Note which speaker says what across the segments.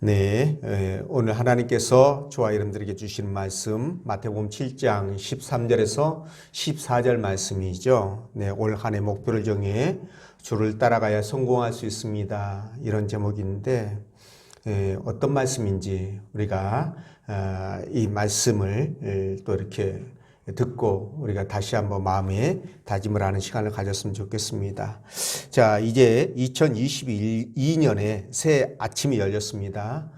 Speaker 1: 네, 오늘 하나님께서 저와 여러분들에게 주시는 말씀 마태복음 7장 13절에서 14절 말씀이죠. 네, 올 한 해 목표를 정해 주를 따라가야 성공할 수 있습니다. 이런 제목인데 어떤 말씀인지 우리가 이 말씀을 또 이렇게 듣고 우리가 다시 한번 마음에 다짐을 하는 시간을 가졌으면 좋겠습니다. 자, 이제 2022년에 새 아침이 열렸습니다.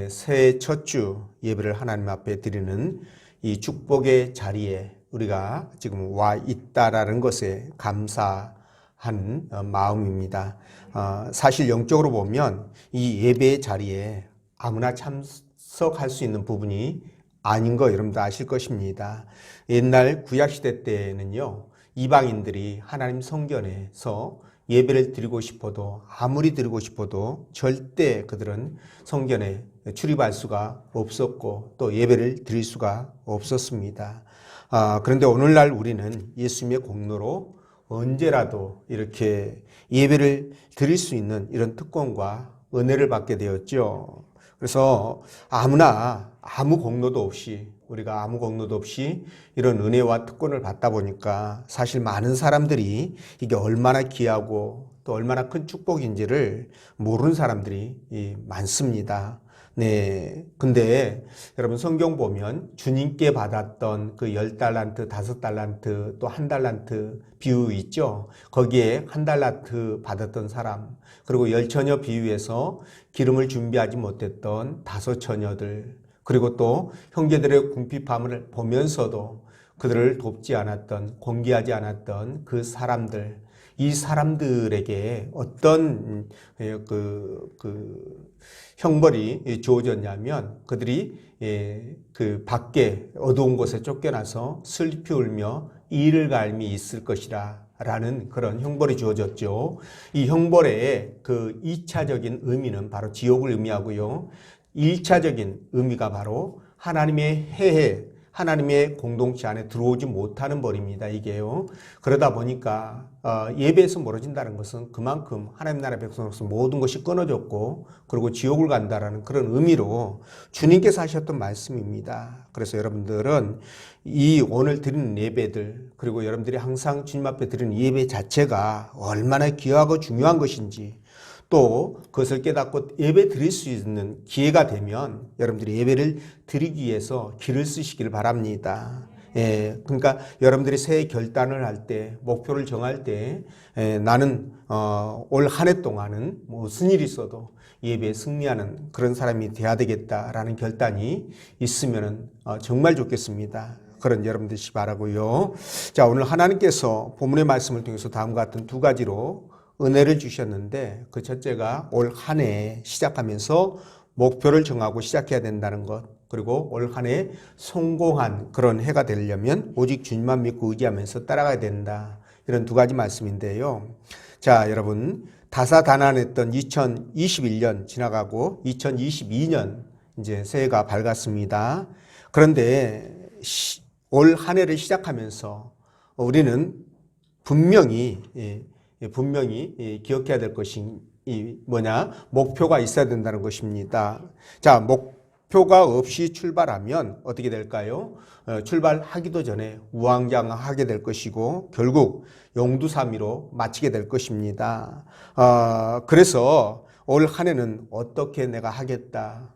Speaker 1: 새해 첫 주 예배를 하나님 앞에 드리는 이 축복의 자리에 우리가 지금 와 있다라는 것에 감사한 마음입니다. 사실 영적으로 보면 이 예배의 자리에 아무나 참석할 수 있는 부분이 아닌 거 여러분도 아실 것입니다. 옛날 구약시대 때는요, 이방인들이 하나님 성전에서 예배를 드리고 싶어도 아무리 드리고 싶어도 절대 그들은 성전에 출입할 수가 없었고 또 예배를 드릴 수가 없었습니다. 그런데 오늘날 우리는 예수님의 공로로 언제라도 이렇게 예배를 드릴 수 있는 이런 특권과 은혜를 받게 되었죠. 그래서 아무나 아무 공로도 없이 우리가 아무 공로도 없이 이런 은혜와 특권을 받다 보니까 사실 많은 사람들이 이게 얼마나 귀하고 또 얼마나 큰 축복인지를 모르는 사람들이 많습니다. 네. 근데 여러분 성경 보면 주님께 받았던 그 10달란트, 5달란트, 또 1달란트 비유 있죠. 거기에 1달란트 받았던 사람, 그리고 10처녀 비유에서 기름을 준비하지 못했던 5처녀들, 그리고 또 형제들의 궁핍함을 보면서도 그들을 돕지 않았던, 공개하지 않았던 그 사람들, 이 사람들에게 어떤 형벌이 주어졌냐면 그들이 그 밖에 어두운 곳에 쫓겨나서 슬피 울며 이를 갈미 있을 것이라 라는 그런 형벌이 주어졌죠. 이 형벌의 그 2차적인 의미는 바로 지옥을 의미하고요. 1차적인 의미가 바로 하나님의 해해, 하나님의 공동체 안에 들어오지 못하는 벌입니다. 이게요. 그러다 보니까 예배에서 멀어진다는 것은 그만큼 하나님 나라 백성으로서 모든 것이 끊어졌고 그리고 지옥을 간다라는 그런 의미로 주님께서 하셨던 말씀입니다. 그래서 여러분들은 이 오늘 드리는 예배들, 그리고 여러분들이 항상 주님 앞에 드리는 예배 자체가 얼마나 귀하고 중요한 것인지, 또 그것을 깨닫고 예배 드릴 수 있는 기회가 되면 여러분들이 예배를 드리기 위해서 길을 쓰시길 바랍니다. 그러니까 여러분들이 새해 결단을 할 때, 목표를 정할 때 나는 올 한 해 동안은 무슨 일이 있어도 예배에 승리하는 그런 사람이 돼야 되겠다라는 결단이 있으면 정말 좋겠습니다. 그런 여러분 되시기 바라고요. 자, 오늘 하나님께서 본문의 말씀을 통해서 다음과 같은 두 가지로 은혜를 주셨는데, 그 첫째가 올 한 해 시작하면서 목표를 정하고 시작해야 된다는 것, 그리고 올 한 해 성공한 그런 해가 되려면 오직 주님만 믿고 의지하면서 따라가야 된다. 이런 두 가지 말씀인데요. 자, 여러분, 다사다난했던 2021년 지나가고 2022년 이제 새해가 밝았습니다. 그런데 올 한 해를 시작하면서 우리는 분명히 기억해야 될 것이 뭐냐? 목표가 있어야 된다는 것입니다. 자, 목표가 없이 출발하면 어떻게 될까요? 출발하기도 전에 우왕좌왕하게 될 것이고 결국 용두사미로 마치게 될 것입니다. 그래서 올 한 해는 어떻게 내가 하겠다,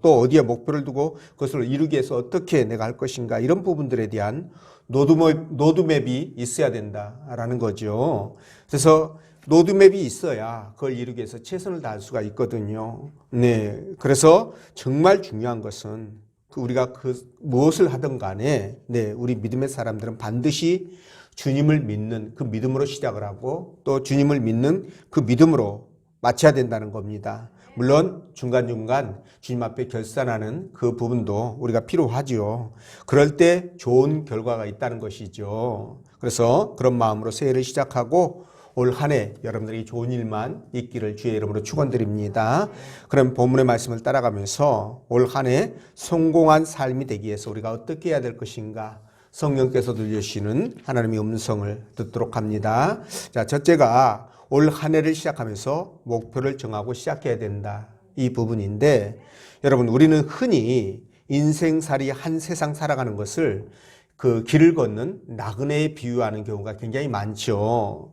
Speaker 1: 또 어디에 목표를 두고 그것을 이루기 위해서 어떻게 내가 할 것인가, 이런 부분들에 대한 로드맵이 있어야 된다라는 거죠. 그래서 로드맵이 있어야 그걸 이루기 위해서 최선을 다할 수가 있거든요. 네, 그래서 정말 중요한 것은 우리가 무엇을 하든 간에 우리 믿음의 사람들은 반드시 주님을 믿는 그 믿음으로 시작을 하고 또 주님을 믿는 그 믿음으로 마쳐야 된다는 겁니다. 물론 중간중간 주님 앞에 결산하는 그 부분도 우리가 필요하죠. 그럴 때 좋은 결과가 있다는 것이죠. 그래서 그런 마음으로 새해를 시작하고 올 한 해 여러분들이 좋은 일만 있기를 주의 이름으로 축원드립니다. 그럼 본문의 말씀을 따라가면서 올 한 해 성공한 삶이 되기 위해서 우리가 어떻게 해야 될 것인가, 성령께서 들려주시는 하나님의 음성을 듣도록 합니다. 자, 첫째가 올 한 해를 시작하면서 목표를 정하고 시작해야 된다. 이 부분인데 여러분 우리는 흔히 인생살이 한 세상 살아가는 것을 그 길을 걷는 나그네에 비유하는 경우가 굉장히 많죠.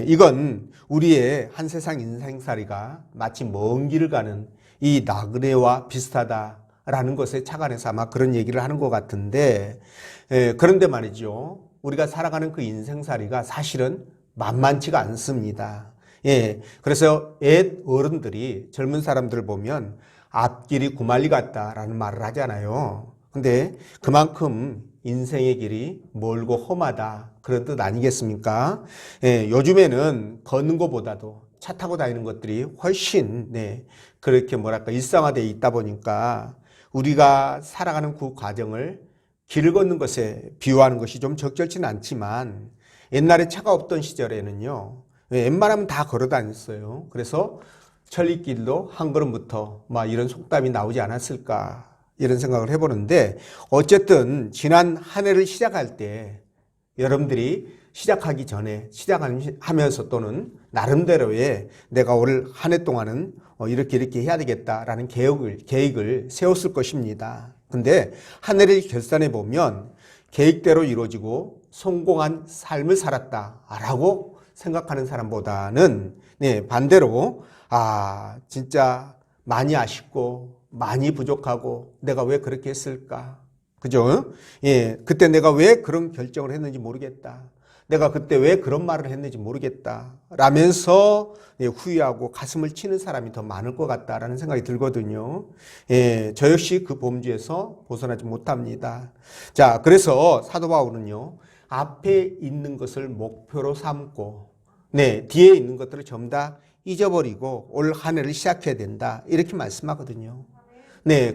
Speaker 1: 이건 우리의 한 세상 인생살이가 마치 먼 길을 가는 이 나그네와 비슷하다라는 것에 착안해서 아마 그런 얘기를 하는 것 같은데 그런데 말이죠. 우리가 살아가는 그 인생살이가 사실은 만만치가 않습니다. 그래서 옛 어른들이 젊은 사람들을 보면 앞길이 구말리 같다라는 말을 하잖아요. 근데 그만큼 인생의 길이 멀고 험하다 그런 뜻 아니겠습니까? 요즘에는 걷는 것보다도 차 타고 다니는 것들이 훨씬 그렇게 뭐랄까 일상화되어 있다 보니까 우리가 살아가는 그 과정을 길을 걷는 것에 비유하는 것이 좀 적절치는 않지만 옛날에 차가 없던 시절에는요 웬만하면 다 걸어 다녔어요. 그래서 천리길도 한 걸음부터 막 이런 속담이 나오지 않았을까 이런 생각을 해보는데 어쨌든 지난 한 해를 시작할 때 여러분들이 시작하기 전에 시작하면서 또는 나름대로의 내가 올 한 해 동안은 이렇게 해야 되겠다라는 계획을 세웠을 것입니다. 근데 한 해를 결산해 보면 계획대로 이루어지고 성공한 삶을 살았다라고 생각하는 사람보다는 반대로 진짜 많이 아쉽고 많이 부족하고 내가 왜 그렇게 했을까? 그죠? 그때 내가 왜 그런 결정을 했는지 모르겠다. 내가 그때 왜 그런 말을 했는지 모르겠다. 라면서 후회하고 가슴을 치는 사람이 더 많을 것 같다라는 생각이 들거든요. 저 역시 그 범주에서 벗어나지 못합니다. 자, 그래서 사도 바울은요, 앞에 있는 것을 목표로 삼고, 뒤에 있는 것들을 전부 다 잊어버리고 올 한 해를 시작해야 된다. 이렇게 말씀하거든요.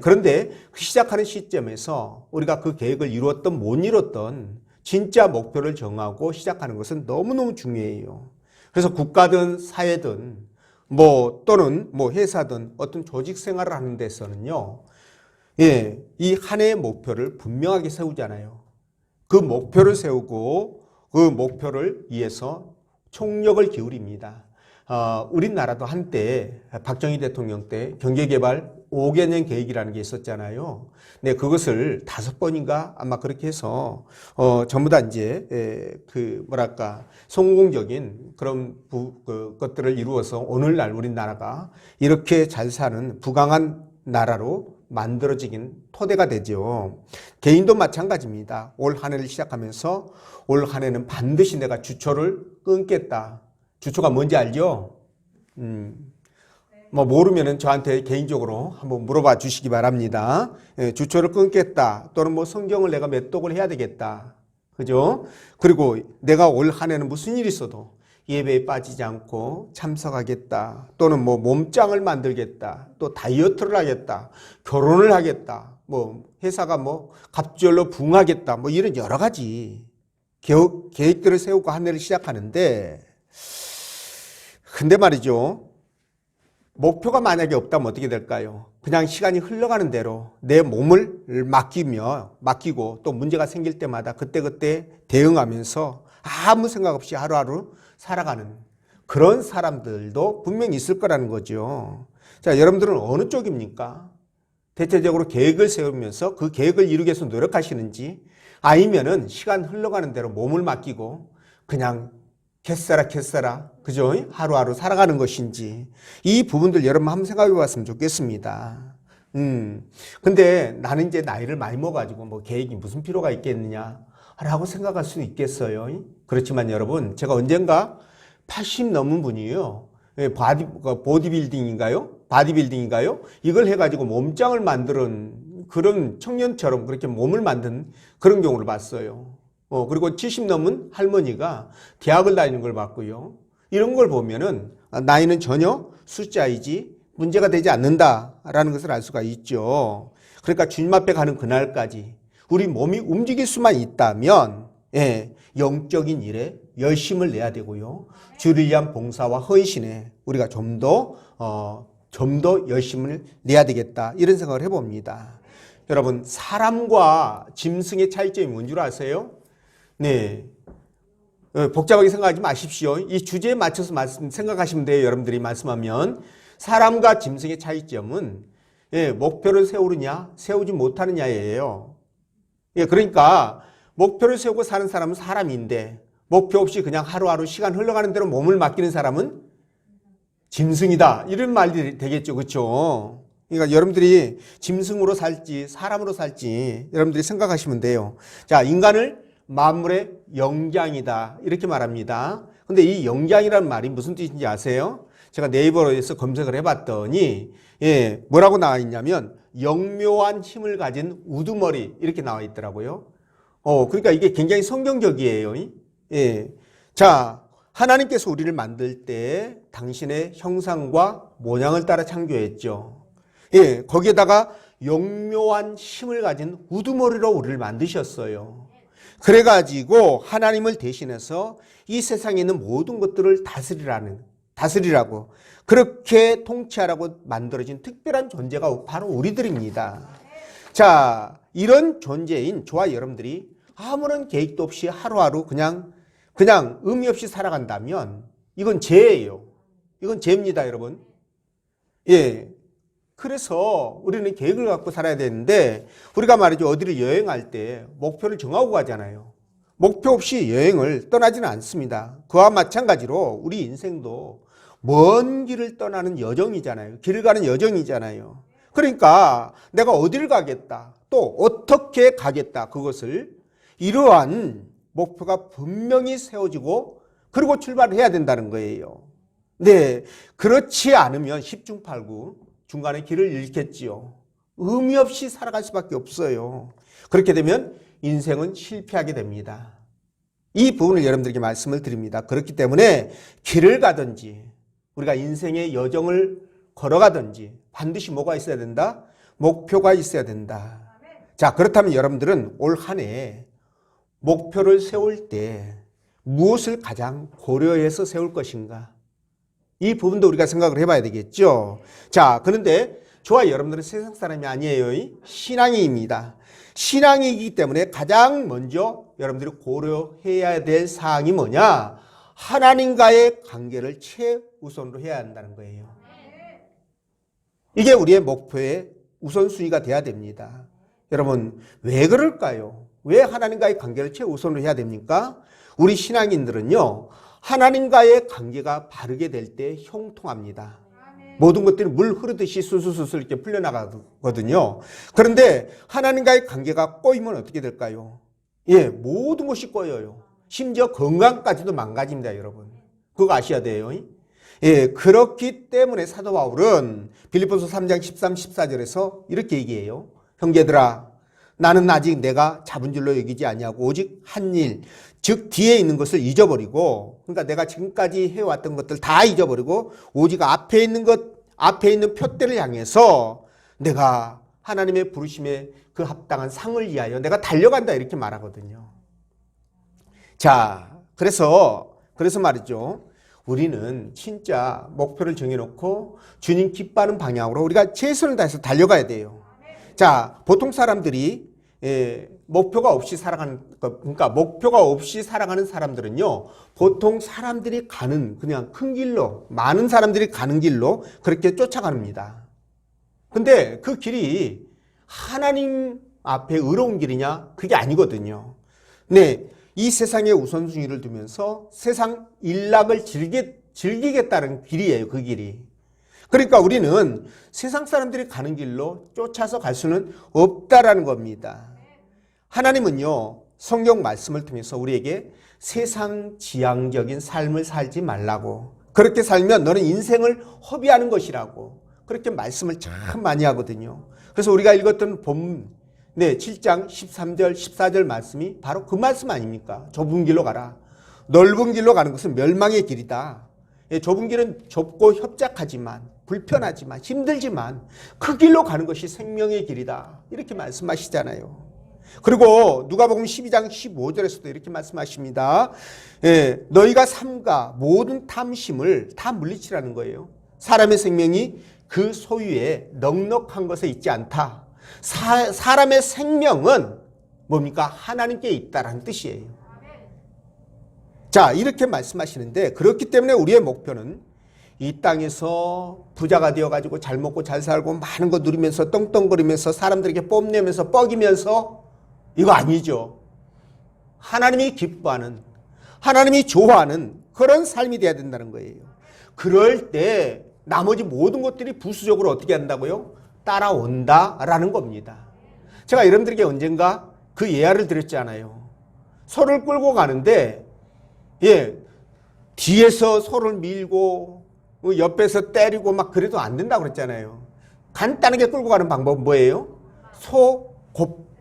Speaker 1: 그런데 그 시작하는 시점에서 우리가 그 계획을 이루었던 못 이뤘던 진짜 목표를 정하고 시작하는 것은 너무너무 중요해요. 그래서 국가든 사회든 또는 회사든 어떤 조직 생활을 하는 데서는요. 이 한 해의 목표를 분명하게 세우잖아요. 그 목표를 세우고 그 목표를 위해서 총력을 기울입니다. 우리나라도 한때 박정희 대통령 때 경제개발 5개년 계획이라는 게 있었잖아요. 그것을 5번인가 아마 그렇게 해서 전부 다 이제 성공적인 그런 것들을 이루어서 오늘날 우리나라가 이렇게 잘 사는 부강한 나라로 만들어지긴 토대가 되죠. 개인도 마찬가지입니다. 올 한 해를 시작하면서 올 한 해는 반드시 내가 주초를 끊겠다. 주초가 뭔지 알죠? 모르면은 저한테 개인적으로 한번 물어봐 주시기 바랍니다. 주초를 끊겠다. 또는 성경을 내가 몇 독을 해야 되겠다. 그죠? 그리고 내가 올 한 해는 무슨 일이 있어도 예배에 빠지지 않고 참석하겠다. 또는 몸짱을 만들겠다. 또 다이어트를 하겠다. 결혼을 하겠다. 회사가 갑절로 부흥하겠다. 이런 여러 가지 계획들을 세우고 한 해를 시작하는데 근데 말이죠. 목표가 만약에 없다면 어떻게 될까요? 그냥 시간이 흘러가는 대로 내 몸을 맡기고 또 문제가 생길 때마다 그때그때 대응하면서 아무 생각 없이 하루하루 살아가는 그런 사람들도 분명히 있을 거라는 거죠. 자, 여러분들은 어느 쪽입니까? 대체적으로 계획을 세우면서 그 계획을 이루기 위해서 노력하시는지 아니면은 시간 흘러가는 대로 몸을 맡기고 그냥 캐싸라 그죠? 하루하루 살아가는 것인지 이 부분들 여러분 한번 생각해 봤으면 좋겠습니다. 근데 나는 이제 나이를 많이 먹어가지고 계획이 무슨 필요가 있겠느냐 라고 생각할 수 있겠어요. 그렇지만 여러분 제가 언젠가 80 넘은 분이에요. 바디빌딩인가요? 이걸 해가지고 몸짱을 만드는 그런 청년처럼 그렇게 몸을 만든 그런 경우를 봤어요. 그리고 70 넘은 할머니가 대학을 다니는 걸 봤고요. 이런 걸 보면은 나이는 전혀 숫자이지 문제가 되지 않는다라는 것을 알 수가 있죠. 그러니까 주님 앞에 가는 그날까지 우리 몸이 움직일 수만 있다면 영적인 일에 열심을 내야 되고요. 주를 위한 봉사와 헌신에 우리가 좀 더 열심을 내야 되겠다 이런 생각을 해봅니다. 여러분 사람과 짐승의 차이점이 뭔 줄 아세요? 복잡하게 생각하지 마십시오. 이 주제에 맞춰서 생각하시면 돼요. 여러분들이 말씀하면 사람과 짐승의 차이점은 목표를 세우느냐 세우지 못하느냐예요. 그러니까 목표를 세우고 사는 사람은 사람인데 목표 없이 그냥 하루하루 시간 흘러가는 대로 몸을 맡기는 사람은 짐승이다. 이런 말이 되겠죠. 그렇죠? 그러니까 여러분들이 짐승으로 살지 사람으로 살지 여러분들이 생각하시면 돼요. 자, 인간을 만물의 영장이다 이렇게 말합니다. 근데 이 영장이라는 말이 무슨 뜻인지 아세요? 제가 네이버에서 검색을 해봤더니 뭐라고 나와 있냐면 영묘한 힘을 가진 우두머리 이렇게 나와 있더라고요. 그러니까 이게 굉장히 성경적이에요. 자, 하나님께서 우리를 만들 때 당신의 형상과 모양을 따라 창조했죠. 거기에다가 영묘한 힘을 가진 우두머리로 우리를 만드셨어요. 그래가지고 하나님을 대신해서 이 세상에 있는 모든 것들을 다스리라고 그렇게 통치하라고 만들어진 특별한 존재가 바로 우리들입니다. 자, 이런 존재인 저와 여러분들이 아무런 계획도 없이 하루하루 그냥 의미 없이 살아간다면 이건 죄예요. 이건 죄입니다, 여러분. 그래서 우리는 계획을 갖고 살아야 되는데 우리가 말이죠. 어디를 여행할 때 목표를 정하고 가잖아요. 목표 없이 여행을 떠나지는 않습니다. 그와 마찬가지로 우리 인생도 먼 길을 떠나는 여정이잖아요. 길을 가는 여정이잖아요. 그러니까 내가 어디를 가겠다, 또 어떻게 가겠다, 그것을 이러한 목표가 분명히 세워지고 그리고 출발을 해야 된다는 거예요. 네, 그렇지 않으면 10중 8구 중간에 길을 잃겠지요. 의미 없이 살아갈 수밖에 없어요. 그렇게 되면 인생은 실패하게 됩니다. 이 부분을 여러분들에게 말씀을 드립니다. 그렇기 때문에 길을 가든지 우리가 인생의 여정을 걸어가든지 반드시 뭐가 있어야 된다? 목표가 있어야 된다. 자, 그렇다면 여러분들은 올 한 해 목표를 세울 때 무엇을 가장 고려해서 세울 것인가? 이 부분도 우리가 생각을 해봐야 되겠죠. 자, 그런데 저와 여러분들은 세상 사람이 아니에요. 신앙인입니다. 신앙이기 때문에 가장 먼저 여러분들이 고려해야 될 사항이 뭐냐? 하나님과의 관계를 최우선으로 해야 한다는 거예요. 이게 우리의 목표의 우선순위가 돼야 됩니다. 여러분, 왜 그럴까요? 왜 하나님과의 관계를 최우선으로 해야 됩니까? 우리 신앙인들은요, 하나님과의 관계가 바르게 될 때 형통합니다. 모든 것들이 물 흐르듯이 술술술 이렇게 풀려나가거든요. 그런데 하나님과의 관계가 꼬이면 어떻게 될까요? 모든 것이 꼬여요. 심지어 건강까지도 망가집니다, 여러분. 그거 아셔야 돼요. 그렇기 때문에 사도 바울은 빌립보서 3장 13, 14절에서 이렇게 얘기해요. 형제들아, 나는 아직 내가 잡은 줄로 여기지 아니하고 오직 한 일, 즉 뒤에 있는 것을 잊어버리고, 그러니까 내가 지금까지 해왔던 것들 다 잊어버리고 오직 앞에 있는 표대를 향해서 내가 하나님의 부르심에 그 합당한 상을 위하여 내가 달려간다 이렇게 말하거든요. 자, 그래서 말이죠. 우리는 진짜 목표를 정해놓고 주님 기뻐하는 방향으로 우리가 최선을 다해서 달려가야 돼요. 자, 보통 사람들이 목표가 없이 살아가는, 그러니까 목표가 없이 살아가는 사람들은요, 보통 사람들이 가는 그냥 큰 길로, 많은 사람들이 가는 길로 그렇게 쫓아갑니다. 근데 그 길이 하나님 앞에 의로운 길이냐? 그게 아니거든요. 네, 이 세상의 우선순위를 두면서 세상 일락을 즐기겠다는 길이에요, 그 길이. 그러니까 우리는 세상 사람들이 가는 길로 쫓아서 갈 수는 없다라는 겁니다. 하나님은요, 성경 말씀을 통해서 우리에게 세상 지향적인 삶을 살지 말라고, 그렇게 살면 너는 인생을 허비하는 것이라고 그렇게 말씀을 참 많이 하거든요. 그래서 우리가 읽었던 본 7장 13절 14절 말씀이 바로 그 말씀 아닙니까? 좁은 길로 가라. 넓은 길로 가는 것은 멸망의 길이다. 좁은 길은 좁고 협착하지만 불편하지만 힘들지만 그 길로 가는 것이 생명의 길이다. 이렇게 말씀하시잖아요. 그리고 누가복음 12장 15절에서도 이렇게 말씀하십니다. 너희가 삼가 모든 탐심을 다 물리치라는 거예요. 사람의 생명이 그 소유에 넉넉한 것에 있지 않다. 사람의 생명은 뭡니까? 하나님께 있다라는 뜻이에요. 자, 이렇게 말씀하시는데, 그렇기 때문에 우리의 목표는 이 땅에서 부자가 되어가지고 잘 먹고 잘 살고 많은 거 누리면서 떵떵거리면서 사람들에게 뽐내면서 뻐기면서 이거 아니죠. 하나님이 기뻐하는, 하나님이 좋아하는 그런 삶이 돼야 된다는 거예요. 그럴 때 나머지 모든 것들이 부수적으로 어떻게 한다고요? 따라온다라는 겁니다. 제가 여러분들에게 언젠가 그 예화를 드렸잖아요. 소를 끌고 가는데 뒤에서 소를 밀고 옆에서 때리고 막 그래도 안 된다고 그랬잖아요. 간단하게 끌고 가는 방법은 뭐예요? 소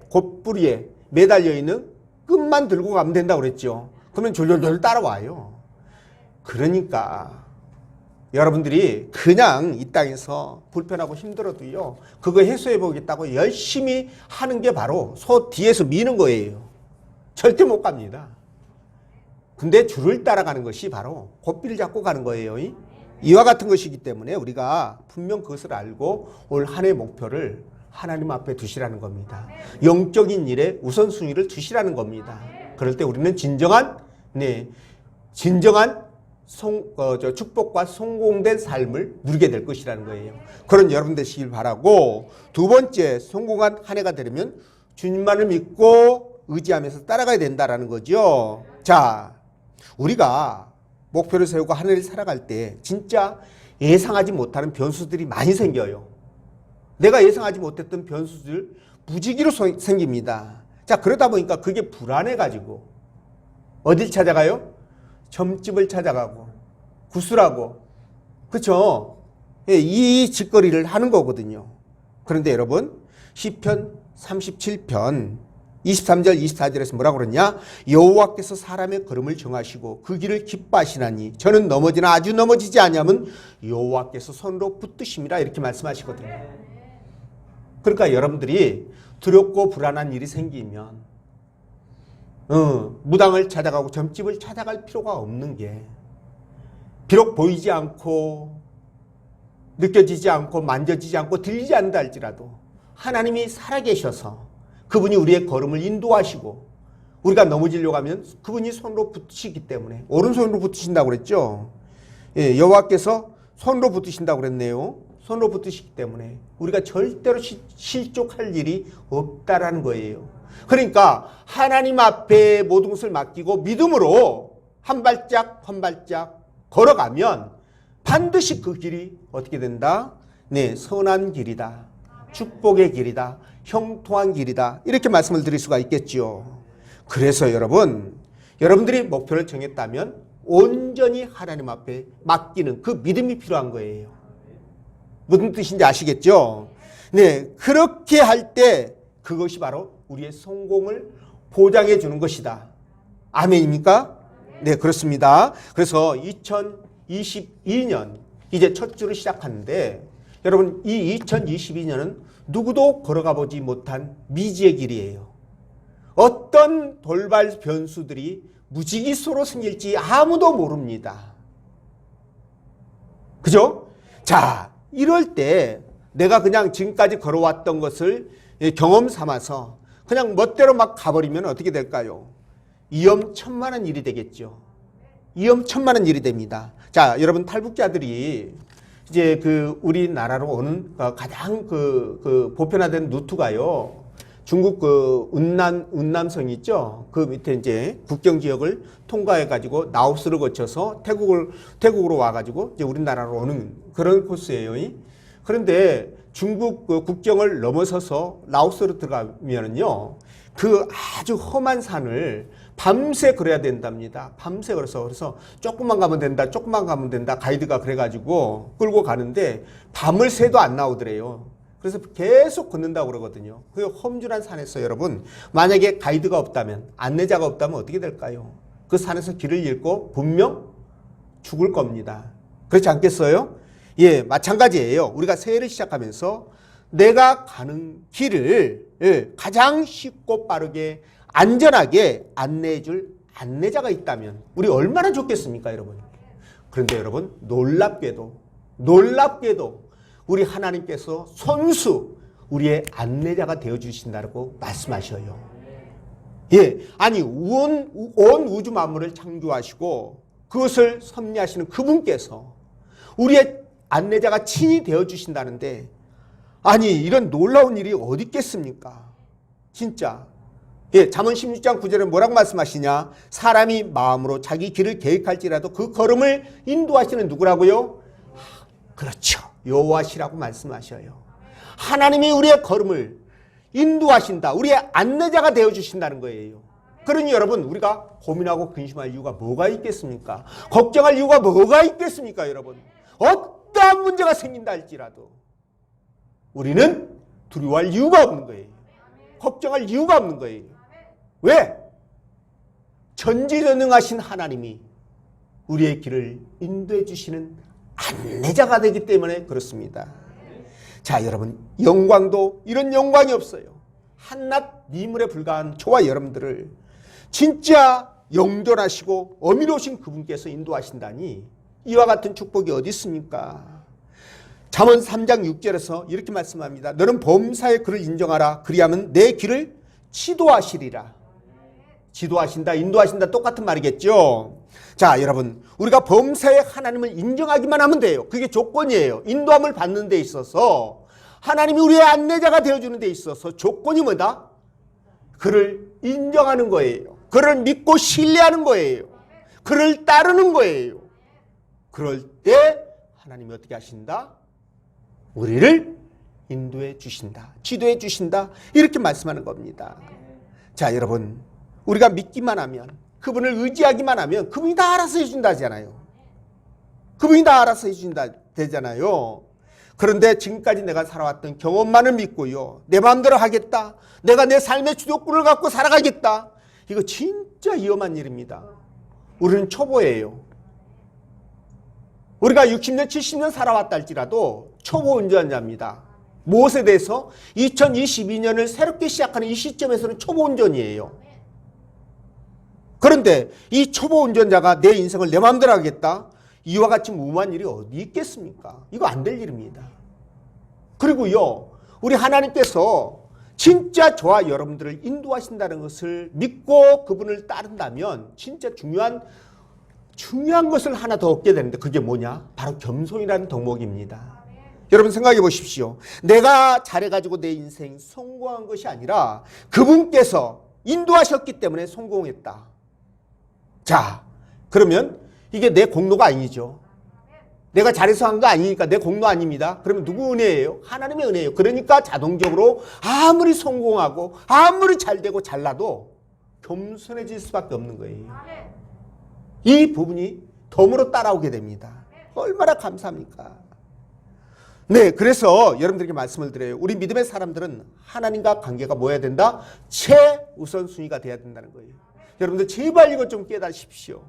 Speaker 1: 곱부리에 매달려 있는 끈만 들고 가면 된다고 그랬죠. 그러면 졸졸졸 따라와요. 그러니까 여러분들이 그냥 이 땅에서 불편하고 힘들어도요, 그거 해소해 보겠다고 열심히 하는 게 바로 소 뒤에서 미는 거예요. 절대 못 갑니다. 근데 줄을 따라가는 것이 바로 고삐를 잡고 가는 거예요. 이와 같은 것이기 때문에 우리가 분명 그것을 알고 올 한 해 목표를 하나님 앞에 두시라는 겁니다. 영적인 일에 우선순위를 두시라는 겁니다. 그럴 때 우리는 진정한 축복과 성공된 삶을 누리게 될 것이라는 거예요. 그런 여러분 되시길 바라고, 두 번째, 성공한 한 해가 되려면 주님만을 믿고 의지하면서 따라가야 된다라는 거죠. 자, 우리가 목표를 세우고 한 해를 살아갈 때 진짜 예상하지 못하는 변수들이 많이 생겨요. 내가 예상하지 못했던 변수들 무지기로 생깁니다. 자, 그러다 보니까 그게 불안해가지고 어딜 찾아가요? 점집을 찾아가고 구슬하고, 그렇죠? 이 짓거리를 하는 거거든요. 그런데 여러분, 시편 37편 23절 24절에서 뭐라고 그러냐? 여호와께서 사람의 걸음을 정하시고 그 길을 기뻐하시나니 저는 넘어지나 아주 넘어지지 아니하면 여호와께서 손으로 붙드심이라, 이렇게 말씀하시거든요. 그러니까 여러분들이 두렵고 불안한 일이 생기면 무당을 찾아가고 점집을 찾아갈 필요가 없는 게, 비록 보이지 않고 느껴지지 않고 만져지지 않고 들리지 않는다 할지라도 하나님이 살아계셔서 그분이 우리의 걸음을 인도하시고, 우리가 넘어지려고 하면 그분이 손으로 붙으시기 때문에, 오른손으로 붙으신다고 그랬죠. 여호와께서 손으로 붙으신다고 그랬네요. 손으로 붙으시기 때문에 우리가 절대로 실족할 일이 없다라는 거예요. 그러니까 하나님 앞에 모든 것을 맡기고 믿음으로 한 발짝 한 발짝 걸어가면 반드시 그 길이 어떻게 된다? 선한 길이다, 축복의 길이다, 형통한 길이다, 이렇게 말씀을 드릴 수가 있겠죠. 그래서 여러분들이 목표를 정했다면 온전히 하나님 앞에 맡기는 그 믿음이 필요한 거예요. 무슨 뜻인지 아시겠죠? 그렇게 할 때 그것이 바로 우리의 성공을 보장해 주는 것이다. 아멘입니까? 네, 그렇습니다. 그래서 2022년 이제 첫 주를 시작하는데, 여러분, 이 2022년은 누구도 걸어가 보지 못한 미지의 길이에요. 어떤 돌발 변수들이 무지기수로 생길지 아무도 모릅니다. 그죠? 자, 이럴 때 내가 그냥 지금까지 걸어왔던 것을 경험 삼아서 그냥 멋대로 막 가버리면 어떻게 될까요? 위험천만한 일이 되겠죠. 위험천만한 일이 됩니다. 자, 여러분, 탈북자들이 이제 우리나라로 오는 가장 보편화된 루트가요, 중국 운남성 있죠? 그 밑에 이제 국경 지역을 통과해가지고 라오스를 거쳐서 태국으로 와가지고 이제 우리나라로 오는 그런 코스예요. 그런데 중국 국경을 넘어서서 라오스로 들어가면은요, 그 아주 험한 산을 밤새 걸어야 된답니다. 밤새 걸어서. 그래서 조금만 가면 된다. 가이드가 그래가지고 끌고 가는데 밤을 새도 안 나오더래요. 그래서 계속 걷는다고 그러거든요. 그 험준한 산에서 여러분, 만약에 가이드가 없다면, 안내자가 없다면 어떻게 될까요? 그 산에서 길을 잃고 분명 죽을 겁니다. 그렇지 않겠어요? 예, 마찬가지예요. 우리가 새해를 시작하면서 내가 가는 길을 가장 쉽고 빠르게 안전하게 안내해 줄 안내자가 있다면 우리 얼마나 좋겠습니까, 여러분? 그런데 여러분, 놀랍게도 우리 하나님께서 손수 우리의 안내자가 되어주신다고 말씀하셔요. 예, 아니 온 우주 만물을 창조하시고 그것을 섭리하시는 그분께서 우리의 안내자가 친히 되어주신다는데, 아니 이런 놀라운 일이 어디 있겠습니까? 진짜. 예, 잠언 16장 9절에 뭐라고 말씀하시냐? 사람이 마음으로 자기 길을 계획할지라도 그 걸음을 인도하시는 누구라고요? 그렇죠, 여호와시라고 말씀하셔요. 하나님이 우리의 걸음을 인도하신다, 우리의 안내자가 되어주신다는 거예요. 그러니 여러분, 우리가 고민하고 근심할 이유가 뭐가 있겠습니까? 걱정할 이유가 뭐가 있겠습니까? 여러분, 어떠한 문제가 생긴다 할지라도 우리는 두려워할 이유가 없는 거예요. 걱정할 이유가 없는 거예요. 왜? 전지전능하신 하나님이 우리의 길을 인도해 주시는 안내자가 되기 때문에 그렇습니다. 자, 여러분, 영광도 이런 영광이 없어요. 한낱 미물에 불과한 저와 여러분들을 진짜 영존하시고 어미로우신 그분께서 인도하신다니, 이와 같은 축복이 어디 있습니까? 잠언 3장 6절에서 이렇게 말씀합니다. 너는 범사의 그를 인정하라. 그리하면 내 길을 지도하시리라. 지도하신다, 인도하신다 똑같은 말이겠죠. 자, 여러분, 우리가 범사의 하나님을 인정하기만 하면 돼요. 그게 조건이에요. 인도함을 받는 데 있어서, 하나님이 우리의 안내자가 되어주는 데 있어서 조건이 뭐다? 그를 인정하는 거예요. 그를 믿고 신뢰하는 거예요. 그를 따르는 거예요. 그럴 때 하나님이 어떻게 하신다? 우리를 인도해 주신다, 지도해 주신다, 이렇게 말씀하는 겁니다. 자, 여러분, 우리가 믿기만 하면, 그분을 의지하기만 하면 그분이 다 알아서 해준다잖아요. 그분이 다 알아서 해준다 되잖아요. 그런데 지금까지 내가 살아왔던 경험만을 믿고요, 내 마음대로 하겠다, 내가 내 삶의 주도권을 갖고 살아가겠다, 이거 진짜 위험한 일입니다. 우리는 초보예요. 우리가 60년, 70년 살아왔다 할지라도 초보 운전자입니다. 무엇에 대해서? 2022년을 새롭게 시작하는 이 시점에서는 초보 운전이에요. 그런데 이 초보 운전자가 내 인생을 내 마음대로 하겠다? 이와 같이 무모한 일이 어디 있겠습니까? 이거 안 될 일입니다. 그리고요, 우리 하나님께서 진짜 저와 여러분들을 인도하신다는 것을 믿고 그분을 따른다면 진짜 중요한 것을 하나 더 얻게 되는데, 그게 뭐냐? 바로 겸손이라는 덕목입니다. 여러분 생각해 보십시오. 내가 잘해가지고 내 인생 성공한 것이 아니라 그분께서 인도하셨기 때문에 성공했다. 자, 그러면 이게 내 공로가 아니죠. 내가 잘해서 한 거 아니니까 내 공로 아닙니다. 그러면 누구 은혜예요? 하나님의 은혜예요. 그러니까 자동적으로 아무리 성공하고 아무리 잘되고 잘나도 겸손해질 수밖에 없는 거예요. 이 부분이 덤으로 따라오게 됩니다. 얼마나 감사합니까? 네, 그래서 여러분들에게 말씀을 드려요. 우리 믿음의 사람들은 하나님과 관계가 뭐여야 된다? 최우선순위가 돼야 된다는 거예요. 여러분들 제발 이것 좀 깨달으십시오.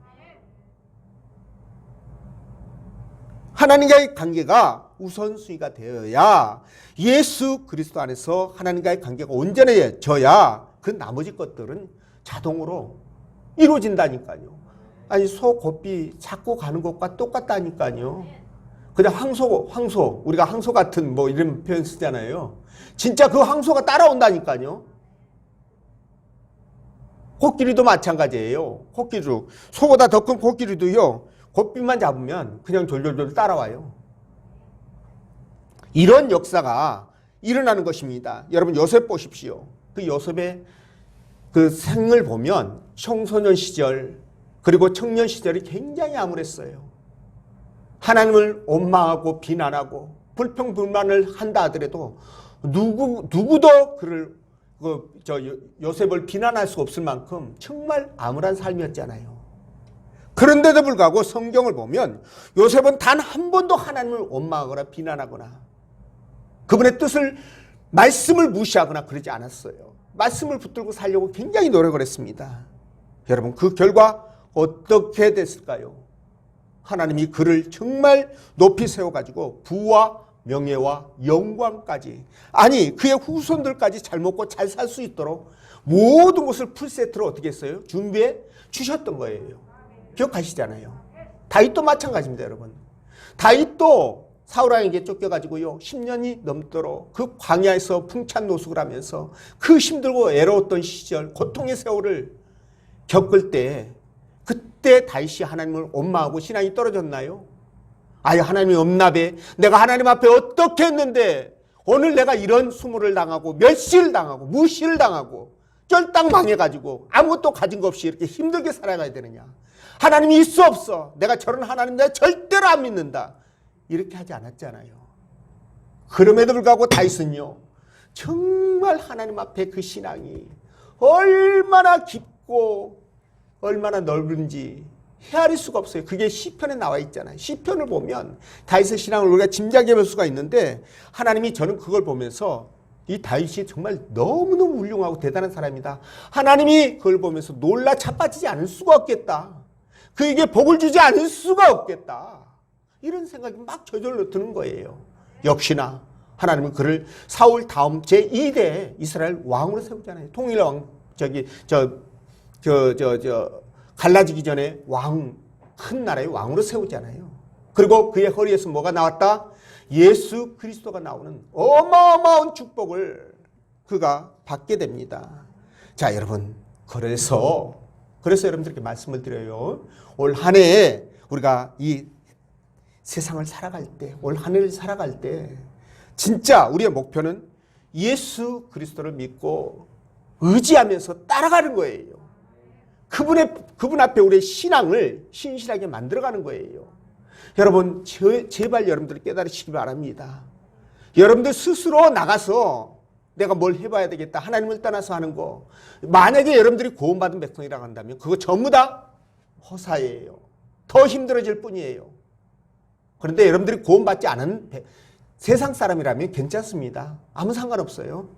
Speaker 1: 하나님과의 관계가 우선순위가 되어야, 예수 그리스도 안에서 하나님과의 관계가 온전해져야 그 나머지 것들은 자동으로 이루어진다니까요. 아니, 소 곱비 잡고 가는 것과 똑같다니까요. 그냥 황소, 우리가 황소 같은 뭐 이런 표현 쓰잖아요. 진짜 그 황소가 따라온다니까요. 코끼리도 마찬가지예요. 코끼리도, 소보다 더 큰 코끼리도요, 곱비만 잡으면 그냥 졸졸졸 따라와요. 이런 역사가 일어나는 것입니다. 여러분, 요셉 보십시오. 그 요셉의 그 생을 보면 청소년 시절 그리고 청년 시절이 굉장히 암울했어요. 하나님을 원망하고 비난하고 불평불만을 한다 하더라도 누구도 그를 요셉을 비난할 수 없을 만큼 정말 암울한 삶이었잖아요. 그런데도 불구하고 성경을 보면 요셉은 단 한 번도 하나님을 원망하거나 비난하거나 그분의 뜻을, 말씀을 무시하거나 그러지 않았어요. 말씀을 붙들고 살려고 굉장히 노력을 했습니다. 여러분, 그 결과 어떻게 됐을까요? 하나님이 그를 정말 높이 세워가지고 부와 명예와 영광까지, 아니 그의 후손들까지 잘 먹고 잘 살 수 있도록 모든 것을 풀세트로 어떻게 했어요? 준비해 주셨던 거예요. 기억하시잖아요. 다윗도 마찬가지입니다. 여러분, 다윗도 사울왕에게 쫓겨가지고요 10년이 넘도록 그 광야에서 풍찬노숙을 하면서 그 힘들고 애로웠던 시절, 고통의 세월을 겪을 때, 그때 다윗이 하나님을 원망하고 신앙이 떨어졌나요? 아예 하나님이 없나배? 내가 하나님 앞에 어떻게 했는데 오늘 내가 이런 수모를 당하고 멸시를 당하고 무시를 당하고 쫄딱 망해가지고 아무것도 가진 것 없이 이렇게 힘들게 살아가야 되느냐. 하나님이 있어 없어. 내가 저런 하나님 내가 절대로 안 믿는다. 이렇게 하지 않았잖아요. 그럼에도 불구하고 다윗은요. 정말 하나님 앞에 그 신앙이 얼마나 깊고 얼마나 넓은지 헤아릴 수가 없어요. 그게 시편에 나와 있잖아요. 시편을 보면 다윗의 신앙을 우리가 짐작해 볼 수가 있는데 하나님이 저는 그걸 보면서 이 다윗이 정말 너무너무 훌륭하고 대단한 사람이다. 하나님이 그걸 보면서 놀라 자빠지지 않을 수가 없겠다. 그에게 복을 주지 않을 수가 없겠다. 이런 생각이 막 저절로 드는 거예요. 역시나 하나님은 그를 사울 다음 제2대 이스라엘 왕으로 세우잖아요. 통일왕 갈라지기 전에 큰 나라의 왕으로 세우잖아요. 그리고 그의 허리에서 뭐가 나왔다? 예수 그리스도가 나오는 어마어마한 축복을 그가 받게 됩니다. 자, 여러분, 그래서 여러분들께 말씀을 드려요. 올 한 해에 우리가 이 세상을 살아갈 때, 올 한 해를 살아갈 때 진짜 우리의 목표는 예수 그리스도를 믿고 의지하면서 따라가는 거예요. 그분 앞에 우리의 신앙을 신실하게 만들어가는 거예요. 여러분, 제발 여러분들 깨달으시기 바랍니다. 여러분들 스스로 나가서 내가 뭘 해봐야 되겠다. 하나님을 떠나서 하는 거. 만약에 여러분들이 구원받은 백성이라고 한다면 그거 전부 다 허사예요. 더 힘들어질 뿐이에요. 그런데 여러분들이 구원받지 않은 세상 사람이라면 괜찮습니다. 아무 상관없어요.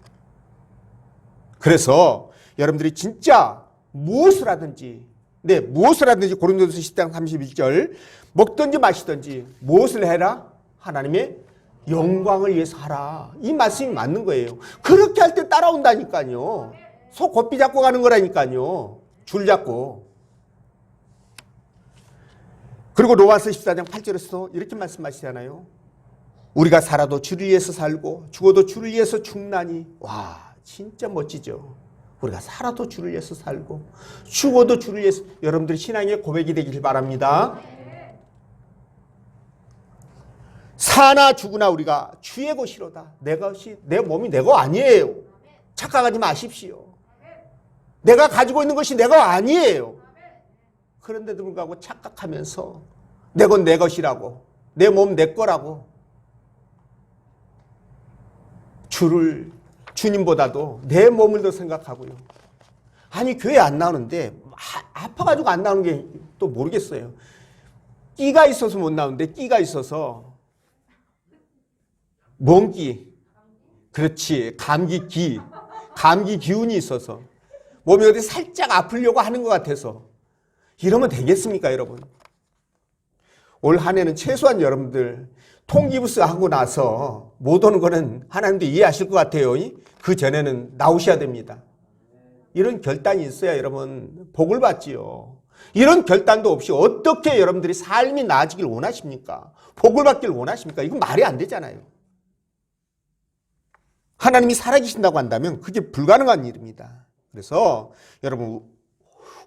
Speaker 1: 그래서 여러분들이 진짜 무엇을 하든지 고린도서 10장 31절 먹든지 마시든지 무엇을 해라? 하나님의 영광을 위해서 하라. 이 말씀이 맞는 거예요. 그렇게 할 때 따라온다니까요. 속 곧비 잡고 가는 거라니까요. 줄 잡고. 그리고 로마서 14장 8절에서 이렇게 말씀하시잖아요. 우리가 살아도 주를 위해서 살고 죽어도 주를 위해서 죽나니. 와, 진짜 멋지죠. 우리가 살아도 주를 위해서 살고 죽어도 주를 위해서. 여러분들이 신앙의 고백이 되길 바랍니다. 사나 죽으나 우리가 주의 것이로다. 내 몸이 내 거 아니에요. 착각하지 마십시오. 내가 가지고 있는 것이 내 거 아니에요. 그런데도 불구하고 착각하면서 내 건 내 것이라고, 내 몸 내 거라고, 주님보다도 내 몸을 더 생각하고요. 아니, 교회 안 나오는데 아파가지고 안 나오는 게 또 모르겠어요. 끼가 있어서 못 나오는데, 끼가 있어서. 뭔 끼? 그렇지, 감기 기운이 있어서 몸이 어디 살짝 아프려고 하는 것 같아서. 이러면 되겠습니까, 여러분? 올 한 해는 최소한 여러분들 통기부스 하고 나서 못 오는 거는 하나님도 이해하실 것 같아요. 그 전에는 나오셔야 됩니다. 이런 결단이 있어야 여러분 복을 받지요. 이런 결단도 없이 어떻게 여러분들이 삶이 나아지길 원하십니까? 복을 받길 원하십니까? 이건 말이 안 되잖아요. 하나님이 살아계신다고 한다면 그게 불가능한 일입니다. 그래서 여러분,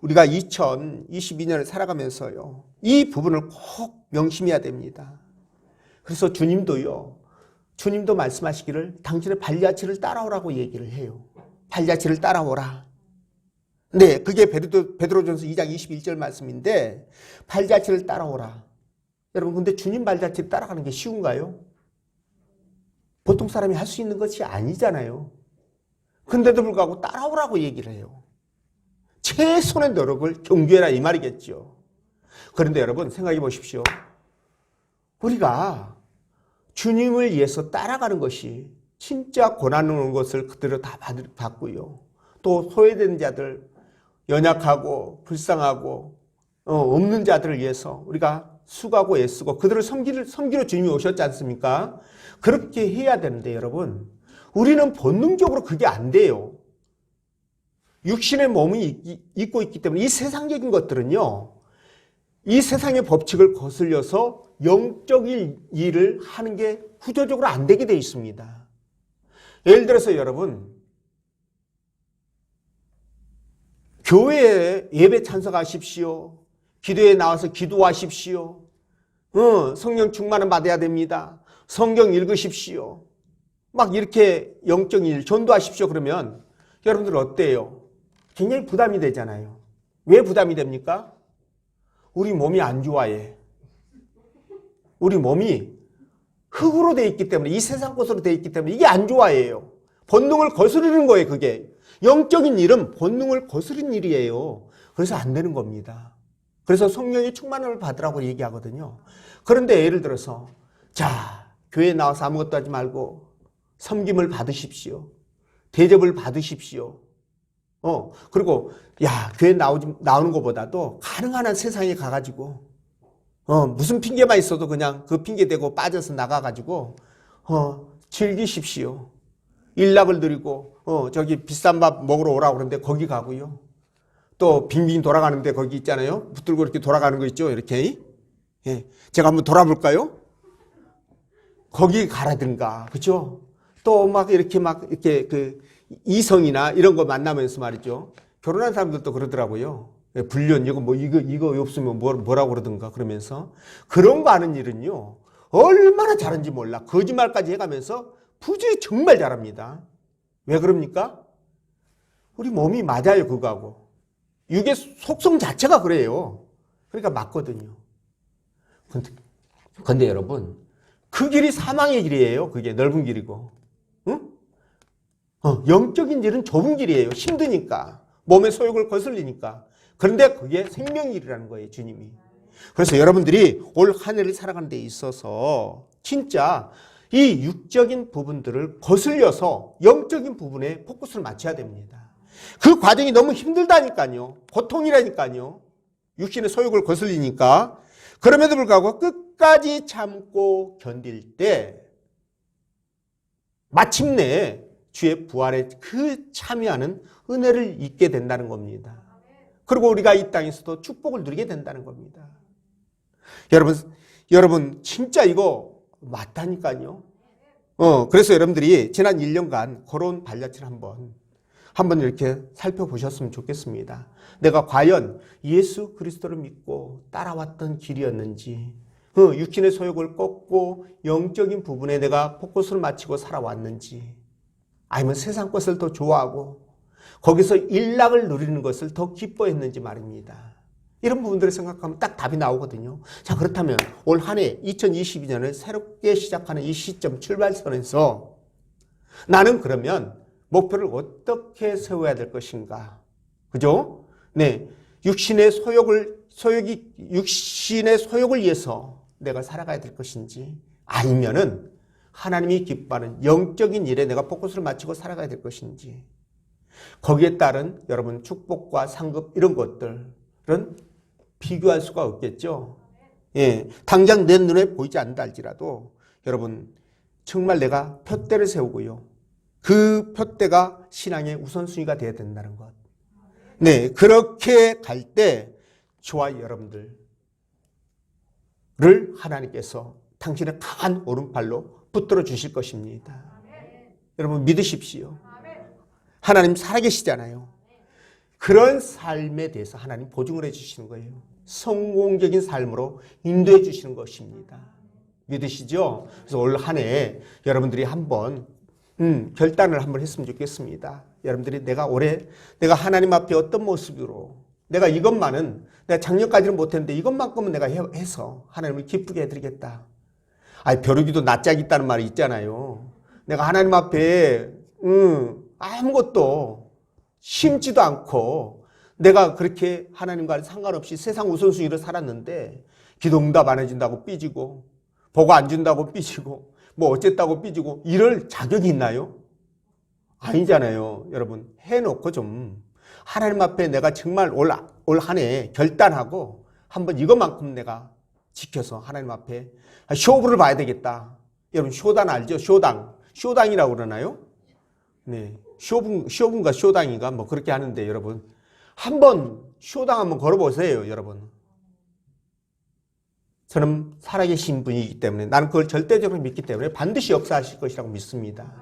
Speaker 1: 우리가 2022년을 살아가면서요, 이 부분을 꼭 명심해야 됩니다. 그래서 주님도 말씀하시기를 당신의 발자취를 따라오라고 얘기를 해요. 발자취를 따라오라. 네, 그게 베드로전서 2장 21절 말씀인데, 발자취를 따라오라. 여러분, 근데 주님 발자취를 따라가는 게 쉬운가요? 보통 사람이 할 수 있는 것이 아니잖아요. 근데도 불구하고 따라오라고 얘기를 해요. 최선의 노력을 경주해라, 이 말이겠죠. 그런데 여러분, 생각해 보십시오. 우리가 주님을 위해서 따라가는 것이 진짜 고난 오는 것을 그대로 다 받고요. 또 소외된 자들, 연약하고 불쌍하고 없는 자들을 위해서 우리가 수고하고 애쓰고 그들을 섬기러 주님이 오셨지 않습니까? 그렇게 해야 되는데 여러분, 우리는 본능적으로 그게 안 돼요. 육신의 몸이 있고 있기 때문에 이 세상적인 것들은요, 이 세상의 법칙을 거슬려서 영적인 일을 하는 게 구조적으로 안 되게 돼 있습니다. 예를 들어서 여러분, 교회에 예배 참석하십시오. 기도에 나와서 기도하십시오. 성령 충만을 받아야 됩니다. 성경 읽으십시오. 막 이렇게 영적인 일 전도하십시오. 그러면 여러분들 어때요? 굉장히 부담이 되잖아요. 왜 부담이 됩니까? 우리 몸이 안 좋아해. 우리 몸이 흙으로 되어 있기 때문에, 이 세상 것으로 되어 있기 때문에 이게 안 좋아해요. 본능을 거스르는 거예요. 그게 영적인 일은 본능을 거스르는 일이에요. 그래서 안 되는 겁니다. 그래서 성령의 충만을 받으라고 얘기하거든요. 그런데 예를 들어서 자, 교회에 나와서 아무것도 하지 말고 섬김을 받으십시오. 대접을 받으십시오. 그리고 야, 교회 나오는 것보다도 가능한 한 세상에 가가지고 무슨 핑계만 있어도 그냥 그 핑계 대고 빠져서 나가가지고 즐기십시오. 일락을 드리고 저기 비싼 밥 먹으러 오라고 그러는데 거기 가고요. 또 빙빙 돌아가는데 거기 있잖아요. 붙들고 이렇게 돌아가는 거 있죠. 이렇게. 예. 제가 한번 돌아볼까요? 거기 가라든가. 그죠? 또 막 이렇게 그 이성이나 이런 거 만나면서 말이죠. 결혼한 사람들도 그러더라고요. 불륜 이거 없으면 뭐라고 그러든가 그러면서 그런 거 하는 일은요. 얼마나 잘하는지 몰라. 거짓말까지 해가면서 부지런히 정말 잘합니다. 왜 그럽니까? 우리 몸이 맞아요. 그거하고. 육의 속성 자체가 그래요. 그러니까 맞거든요. 근데 여러분, 그 길이 사망의 길이에요. 그게 넓은 길이고. 응? 영적인 길은 좁은 길이에요. 힘드니까. 몸의 소욕을 거슬리니까. 그런데 그게 생명길이라는 거예요. 주님이. 그래서 여러분들이 올 한 해를 살아가는 데 있어서 진짜 이 육적인 부분들을 거슬려서 영적인 부분에 포커스를 맞춰야 됩니다. 그 과정이 너무 힘들다니까요. 고통이라니까요. 육신의 소욕을 거슬리니까. 그럼에도 불구하고 끝까지 참고 견딜 때 마침내 주의 부활에 그 참여하는 은혜를 잊게 된다는 겁니다. 그리고 우리가 이 땅에서도 축복을 누리게 된다는 겁니다. 여러분 진짜 이거 맞다니까요. 그래서 여러분들이 지난 1년간 걸어온 발자취를 한번 이렇게 살펴보셨으면 좋겠습니다. 내가 과연 예수 그리스도를 믿고 따라왔던 길이었는지, 육신의 소욕을 꺾고 영적인 부분에 내가 포커스를 맞추고 살아왔는지, 아니면 세상 것을 더 좋아하고 거기서 일락을 누리는 것을 더 기뻐했는지 말입니다. 이런 부분들을 생각하면 딱 답이 나오거든요. 자, 그렇다면 올 한 해 2022년을 새롭게 시작하는 이 시점 출발선에서 나는 그러면 목표를 어떻게 세워야 될 것인가? 그죠? 네. 육신의 소욕을 위해서 내가 살아가야 될 것인지, 아니면은 하나님이 기뻐하는 영적인 일에 내가 포커스를 맞추고 살아가야 될 것인지, 거기에 따른 여러분 축복과 상급 이런 것들은 비교할 수가 없겠죠. 예. 당장 내 눈에 보이지 않는다 할지라도 여러분 정말 내가 푯대를 세우고요. 그 푯대가 신앙의 우선순위가 되어야 된다는 것. 네, 그렇게 갈 때 저와 여러분들을 하나님께서 당신의 강한 오른팔로 붙들어 주실 것입니다. 여러분 믿으십시오. 하나님 살아계시잖아요. 그런 삶에 대해서 하나님 보증을 해주시는 거예요. 성공적인 삶으로 인도해 주시는 것입니다. 믿으시죠? 그래서 올 한 해 여러분들이 한번 결단을 한번 했으면 좋겠습니다. 여러분들이 내가 하나님 앞에 어떤 모습으로 내가 이것만은 내가 작년까지는 못했는데 이것만큼은 내가 해서 하나님을 기쁘게 해드리겠다. 벼룩이도 낯짝이 있다는 말이 있잖아요. 내가 하나님 앞에 아무것도 심지도 않고 내가 그렇게 하나님과 상관없이 세상 우선순위로 살았는데 기도 응답 안 해준다고 삐지고 보고 안 준다고 삐지고 뭐 어쨌다고 삐지고 이럴 자격이 있나요? 아니잖아요. 여러분 해놓고 좀 하나님 앞에 내가 정말 올 한 해 결단하고 한번 이것만큼 내가 지켜서 하나님 앞에 쇼부를 봐야 되겠다. 여러분 쇼단 알죠? 쇼당이라고 그러나요? 네, 쇼분가 쇼당인가 뭐 그렇게 하는데 여러분 한번 쇼당 한번 걸어보세요. 여러분 저는 살아계신 분이기 때문에 나는 그걸 절대적으로 믿기 때문에 반드시 역사하실 것이라고 믿습니다.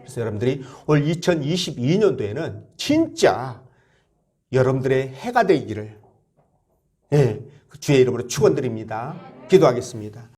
Speaker 1: 그래서 여러분들이 올 2022년도에는 진짜 여러분들의 해가 되기를 주의 이름으로 축원드립니다. 기도하겠습니다.